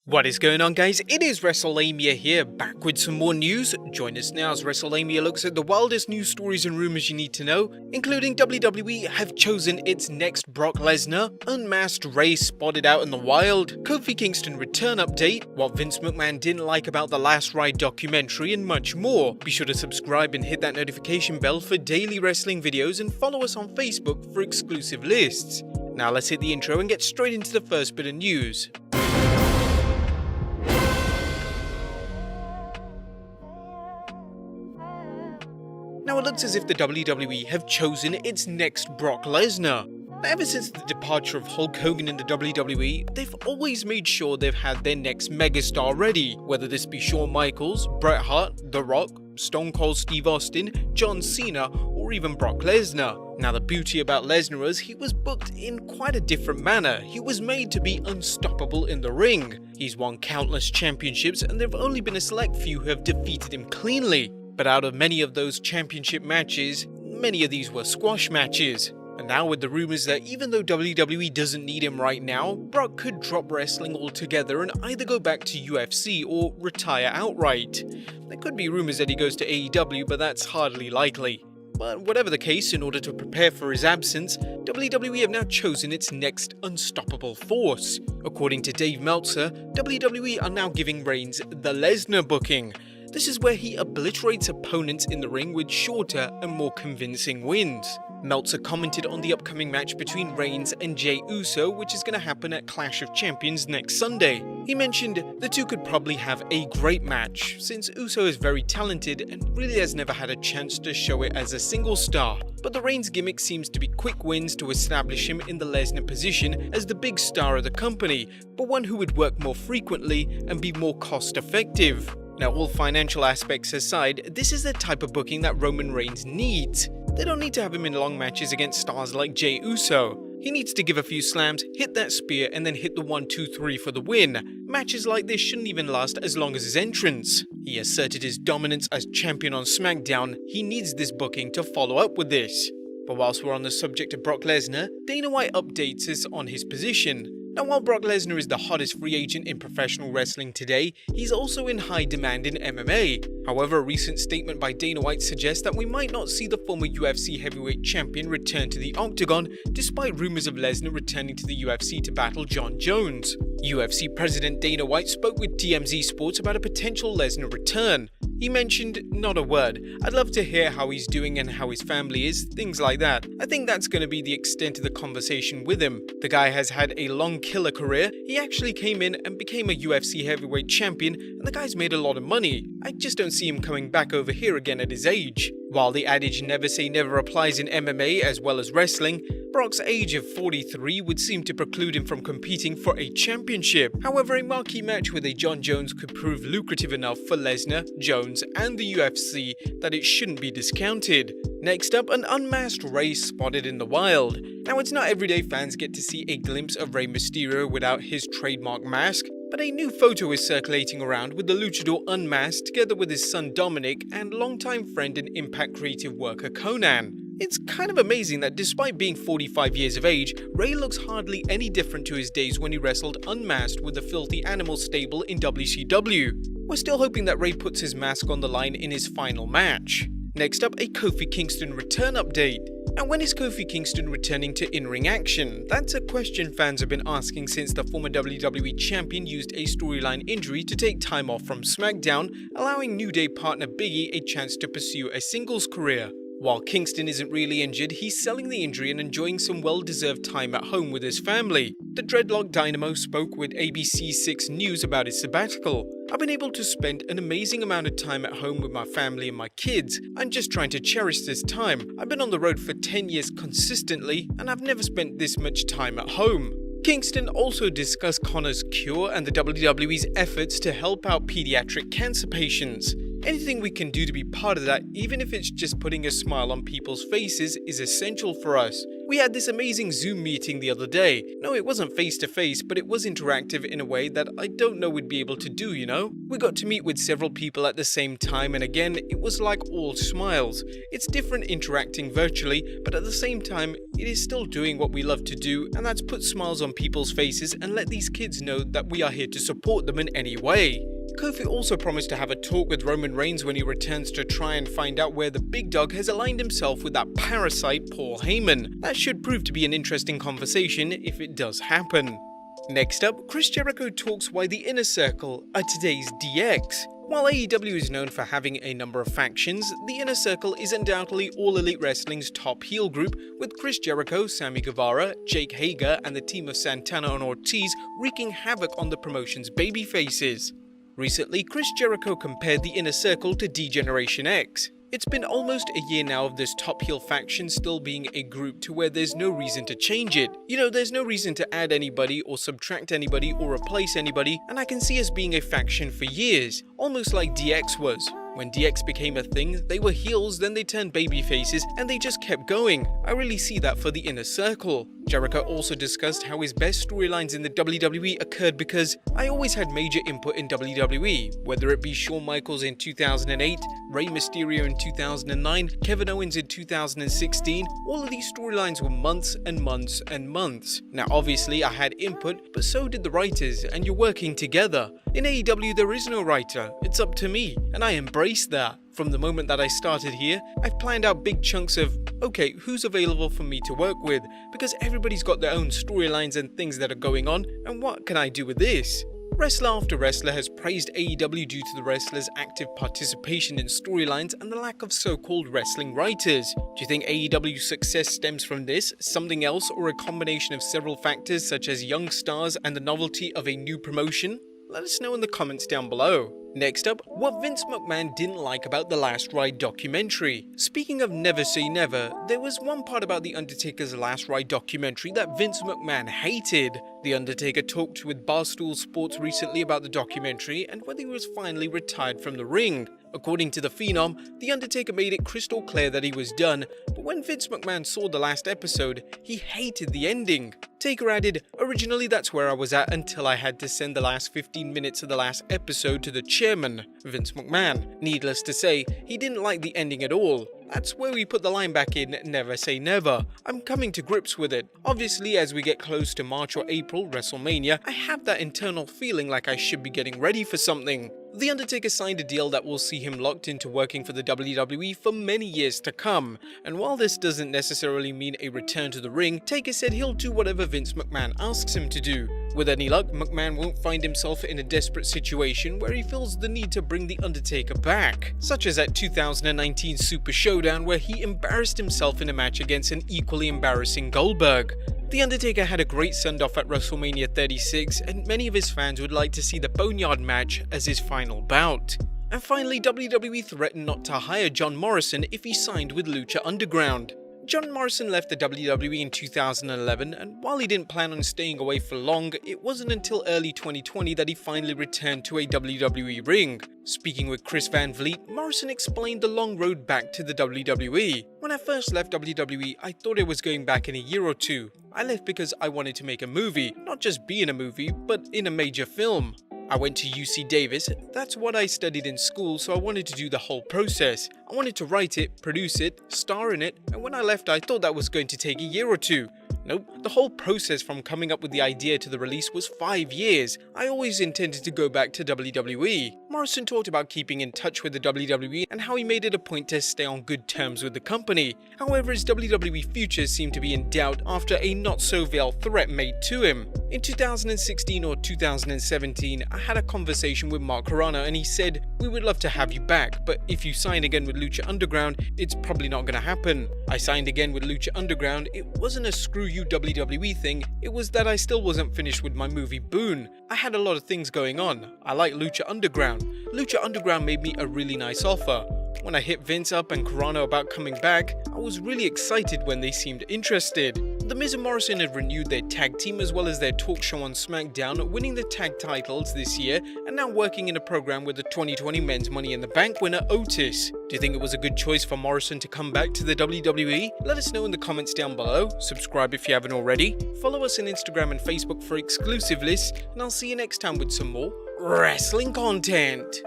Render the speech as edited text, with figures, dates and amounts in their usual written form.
What is going on, guys? It is Wrestlelamia here, back with some more news. Join us now as Wrestlelamia looks at the wildest news stories and rumors you need to know, including WWE have chosen its next Brock Lesnar, Unmasked Rey Spotted out in the wild, Kofi Kingston return update, what Vince McMahon didn't like about the Last Ride documentary, and much more. Be sure to subscribe and hit that notification bell for daily wrestling videos and follow us on Facebook for exclusive lists. Now let's hit the intro and get straight into the first bit of news. Now it looks as if the WWE have chosen its next Brock Lesnar. Ever since the departure of Hulk Hogan in the WWE, they've always made sure they've had their next megastar ready, whether this be Shawn Michaels, Bret Hart, The Rock, Stone Cold Steve Austin, John Cena, or even Brock Lesnar. Now the beauty about Lesnar is he was booked in quite a different manner. He was made to be unstoppable in the ring. He's won countless championships and there have only been a select few who have defeated him cleanly. But out of many of those championship matches, many of these were squash matches. And now with the rumors that even though WWE doesn't need him right now, Brock could drop wrestling altogether and either go back to UFC or retire outright. There could be rumors that he goes to AEW, but that's hardly likely. But whatever the case, in order to prepare for his absence, WWE have now chosen its next unstoppable force. According to Dave Meltzer, WWE are now giving Reigns the Lesnar booking. This is where he obliterates opponents in the ring with shorter and more convincing wins. Meltzer commented on the upcoming match between Reigns and Jey Uso, which is going to happen at Clash of Champions next Sunday. He mentioned the two could probably have a great match, since Uso is very talented and really has never had a chance to show it as a single star. But the Reigns gimmick seems to be quick wins to establish him in the Lesnar position as the big star of the company, but one who would work more frequently and be more cost effective. Now, all financial aspects aside, this is the type of booking that Roman Reigns needs. They don't need to have him in long matches against stars like Jey Uso. He needs to give a few slams, hit that spear, and then hit the 1-2-3 for the win. Matches like this shouldn't even last as long as his entrance. He asserted his dominance as champion on SmackDown. He needs this booking to follow up with this. But whilst we're on the subject of Brock Lesnar, Dana White updates us on his position. Now, while Brock Lesnar is the hottest free agent in professional wrestling today, he's also in high demand in MMA. However, a recent statement by Dana White suggests that we might not see the former UFC heavyweight champion return to the octagon, despite rumors of Lesnar returning to the UFC to battle Jon Jones. UFC President Dana White spoke with TMZ Sports about a potential Lesnar return. He mentioned, "Not a word. I'd love to hear how he's doing and how his family is, things like that. I think that's going to be the extent of the conversation with him. The guy has had a long killer career. He actually came in and became a UFC heavyweight champion, and the guy's made a lot of money. I just don't see him coming back over here again at his age." While the adage never say never applies in MMA as well as wrestling, Brock's age of 43 would seem to preclude him from competing for a championship. However, a marquee match with a Jon Jones could prove lucrative enough for Lesnar, Jones, and the UFC that it shouldn't be discounted. Next up, an unmasked Rey spotted in the wild. Now, it's not every day fans get to see a glimpse of Rey Mysterio without his trademark mask, but a new photo is circulating around with the luchador unmasked together with his son Dominic and longtime friend and Impact creative worker Conan. It's kind of amazing that despite being 45 years of age, Rey looks hardly any different to his days when he wrestled unmasked with the Filthy Animal stable in WCW. We're still hoping that Rey puts his mask on the line in his final match. Next up, a Kofi Kingston return update. And when is Kofi Kingston returning to in-ring action? That's a question fans have been asking since the former WWE champion used a storyline injury to take time off from SmackDown, allowing New Day partner Big E a chance to pursue a singles career. While Kingston isn't really injured, he's selling the injury and enjoying some well-deserved time at home with his family. The Dreadlock Dynamo spoke with ABC 6 News about his sabbatical. "I've been able to spend an amazing amount of time at home with my family and my kids. I'm just trying to cherish this time. I've been on the road for 10 years consistently, and I've never spent this much time at home." Kingston also discussed Connor's cure and the WWE's efforts to help out pediatric cancer patients. "Anything we can do to be part of that, even if it's just putting a smile on people's faces, is essential for us. We had this amazing Zoom meeting the other day. No, it wasn't face to face, but it was interactive in a way that I don't know we'd be able to do, you know? We got to meet with several people at the same time, and again, it was like all smiles. It's different interacting virtually, but at the same time, it is still doing what we love to do, and that's put smiles on people's faces and let these kids know that we are here to support them in any way. Kofi also promised to have a talk with Roman Reigns when he returns to try and find out where the big dog has aligned himself with that parasite Paul Heyman. That should prove to be an interesting conversation if it does happen. Next up, Chris Jericho talks why the Inner Circle are today's DX. While AEW is known for having a number of factions, the Inner Circle is undoubtedly All Elite Wrestling's top heel group, with Chris Jericho, Sammy Guevara, Jake Hager, and the team of Santana and Ortiz wreaking havoc on the promotion's babyfaces. Recently, Chris Jericho compared the Inner Circle to D-Generation X. It's been almost a year now of this top heel faction still being a group to where there's no reason to change it. You know, there's no reason to add anybody or subtract anybody or replace anybody, and I can see us being a faction for years, almost like DX was. When DX became a thing, they were heels, then they turned baby faces, and they just kept going. I really see that for the Inner Circle. Jericho also discussed how his best storylines in the WWE occurred because I always had major input in WWE, whether it be Shawn Michaels in 2008, Rey Mysterio in 2009, Kevin Owens in 2016, all of these storylines were months and months and months. Now obviously I had input, but so did the writers, and you're working together. In AEW there is no writer, it's up to me, and I embrace that. From the moment that I started here, I've planned out big chunks of, okay, who's available for me to work with, because everybody's got their own storylines and things that are going on, and what can I do with this? Wrestler after wrestler has praised AEW due to the wrestlers' active participation in storylines and the lack of so-called wrestling writers. Do you think AEW's success stems from this, something else, or a combination of several factors such as young stars and the novelty of a new promotion? Let us know in the comments down below. Next up, what Vince McMahon didn't like about the Last Ride documentary. Speaking of never say never, there was one part about The Undertaker's Last Ride documentary that Vince McMahon hated. The Undertaker talked with Barstool Sports recently about the documentary and whether he was finally retired from the ring. According to the Phenom, The Undertaker made it crystal clear that he was done, but when Vince McMahon saw the last episode, he hated the ending. Taker added, "Originally that's where I was at until I had to send the last 15 minutes of the last episode to the chairman, Vince McMahon. Needless to say, he didn't like the ending at all. That's where we put the line back in, never say never. I'm coming to grips with it. Obviously, as we get close to March or April, WrestleMania, I have that internal feeling like I should be getting ready for something." The Undertaker signed a deal that will see him locked into working for the WWE for many years to come, and while this doesn't necessarily mean a return to the ring, Taker said he'll do whatever Vince McMahon asks him to do. With any luck, McMahon won't find himself in a desperate situation where he feels the need to bring the Undertaker back, such as at 2019 Super Showdown where he embarrassed himself in a match against an equally embarrassing Goldberg. The Undertaker had a great send-off at WrestleMania 36, and many of his fans would like to see the Boneyard match as his final bout. And finally, WWE threatened not to hire John Morrison if he signed with Lucha Underground. John Morrison left the WWE in 2011, and while he didn't plan on staying away for long, it wasn't until early 2020 that he finally returned to a WWE ring. Speaking with Chris Van Vliet, Morrison explained the long road back to the WWE. "When I first left WWE, I thought I was going back in a year or two. I left because I wanted to make a movie, not just be in a movie, but in a major film. I went to UC Davis, that's what I studied in school, so I wanted to do the whole process. I wanted to write it, produce it, star in it, and when I left I thought that was going to take a year or two. Nope, the whole process from coming up with the idea to the release was 5 years. I always intended to go back to WWE. Morrison talked about keeping in touch with the WWE and how he made it a point to stay on good terms with the company. However, his WWE future seemed to be in doubt after a not-so-veiled threat made to him. In 2016 or 2017, I had a conversation with Mark Carrano and he said, "We would love to have you back, but if you sign again with Lucha Underground, it's probably not gonna happen." I signed again with Lucha Underground. It wasn't a screw you WWE thing, it was that I still wasn't finished with my movie Boone. I had a lot of things going on. I like Lucha Underground. Lucha Underground made me a really nice offer. When I hit Vince up and Carrano about coming back, I was really excited when they seemed interested. The Miz and Morrison had renewed their tag team as well as their talk show on SmackDown, winning the tag titles this year and now working in a program with the 2020 Men's Money in the Bank winner Otis. Do you think it was a good choice for Morrison to come back to the WWE? Let us know in the comments down below. Subscribe if you haven't already. Follow us on Instagram and Facebook for exclusive lists, and I'll see you next time with some more wrestling content.